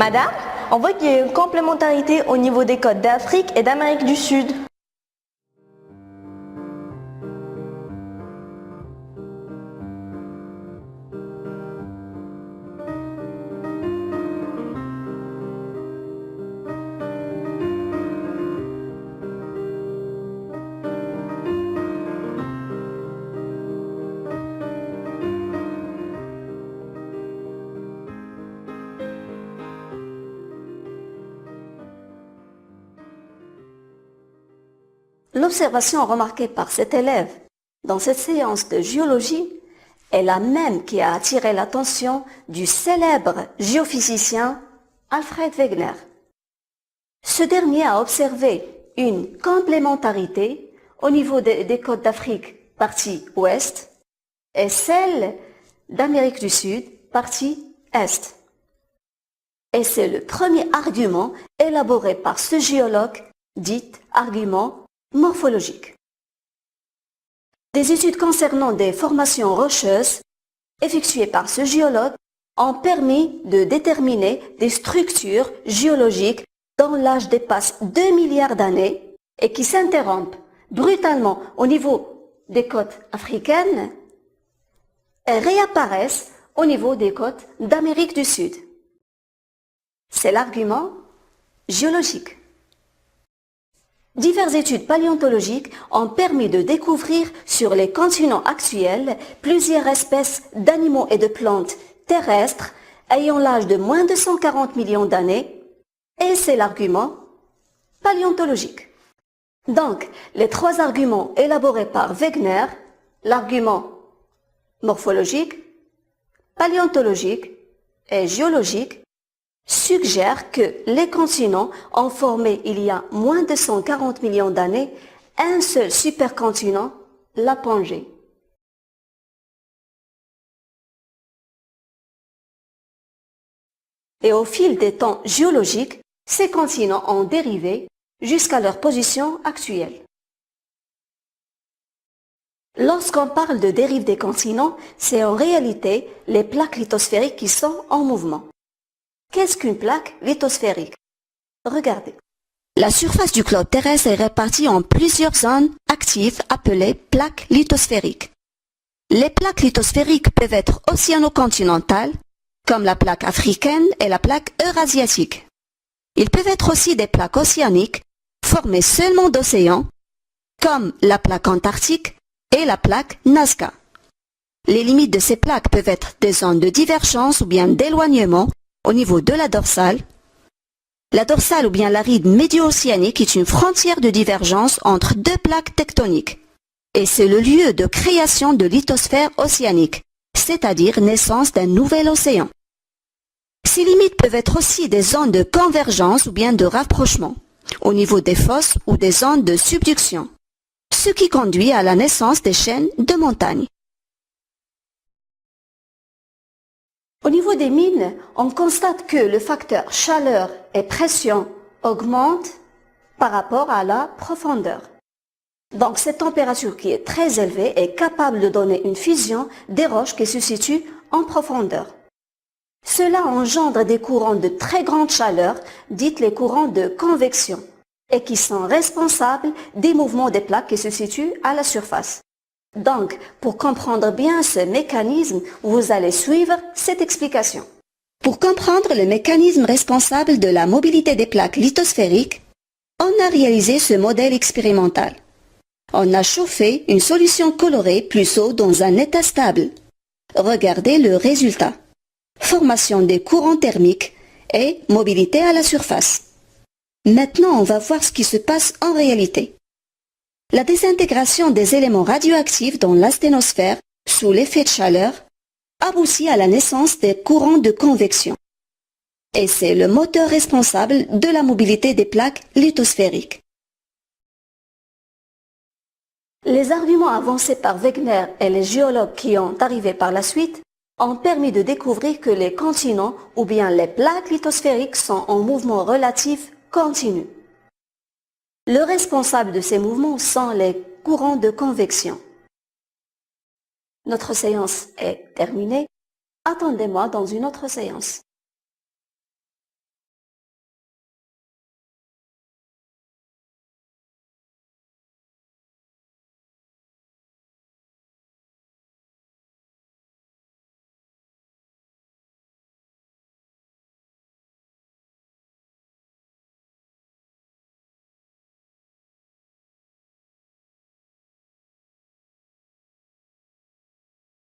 Madame, on voit qu'il y a une complémentarité au niveau des côtes d'Afrique et d'Amérique du Sud. L'observation remarquée par cet élève dans cette séance de géologie est la même qui a attiré l'attention du célèbre géophysicien Alfred Wegener. Ce dernier a observé une complémentarité au niveau des côtes d'Afrique, partie ouest, et celle d'Amérique du Sud, partie est. Et c'est le premier argument élaboré par ce géologue, dit argument morphologique. Des études concernant des formations rocheuses effectuées par ce géologue ont permis de déterminer des structures géologiques dont l'âge dépasse 2 milliards d'années et qui s'interrompent brutalement au niveau des côtes africaines et réapparaissent au niveau des côtes d'Amérique du Sud. C'est l'argument géologique. Diverses études paléontologiques ont permis de découvrir sur les continents actuels plusieurs espèces d'animaux et de plantes terrestres ayant l'âge de moins de 140 millions d'années, et c'est l'argument paléontologique. Donc, les trois arguments élaborés par Wegener, l'argument morphologique, paléontologique et géologique, suggère que les continents ont formé il y a moins de 140 millions d'années un seul supercontinent, la Pangée. Et au fil des temps géologiques, ces continents ont dérivé jusqu'à leur position actuelle. Lorsqu'on parle de dérive des continents, c'est en réalité les plaques lithosphériques qui sont en mouvement. Qu'est-ce qu'une plaque lithosphérique? Regardez. La surface du globe terrestre est répartie en plusieurs zones actives appelées plaques lithosphériques. Les plaques lithosphériques peuvent être océano-continentales, comme la plaque africaine et la plaque eurasiatique. Ils peuvent être aussi des plaques océaniques, formées seulement d'océans, comme la plaque antarctique et la plaque Nazca. Les limites de ces plaques peuvent être des zones de divergence ou bien d'éloignement au niveau de la dorsale. La dorsale ou bien l'aride médio-océanique est une frontière de divergence entre deux plaques tectoniques. Et c'est le lieu de création de lithosphère océanique, c'est-à-dire naissance d'un nouvel océan. Ces limites peuvent être aussi des zones de convergence ou bien de rapprochement, au niveau des fosses ou des zones de subduction, ce qui conduit à la naissance des chaînes de montagnes. Au niveau des mines, on constate que le facteur chaleur et pression augmente par rapport à la profondeur. Donc cette température qui est très élevée est capable de donner une fusion des roches qui se situent en profondeur. Cela engendre des courants de très grande chaleur, dites les courants de convection, et qui sont responsables des mouvements des plaques qui se situent à la surface. Donc, pour comprendre bien ce mécanisme, vous allez suivre cette explication. Pour comprendre le mécanisme responsable de la mobilité des plaques lithosphériques, on a réalisé ce modèle expérimental. On a chauffé une solution colorée plus haut dans un état stable. Regardez le résultat. Formation des courants thermiques et mobilité à la surface. Maintenant, on va voir ce qui se passe en réalité. La désintégration des éléments radioactifs dans l'asténosphère sous l'effet de chaleur aboutit à la naissance des courants de convection. Et c'est le moteur responsable de la mobilité des plaques lithosphériques. Les arguments avancés par Wegener et les géologues qui ont arrivé par la suite ont permis de découvrir que les continents ou bien les plaques lithosphériques sont en mouvement relatif continu. Le responsable de ces mouvements sont les courants de convection. Notre séance est terminée. Attendez-moi dans une autre séance.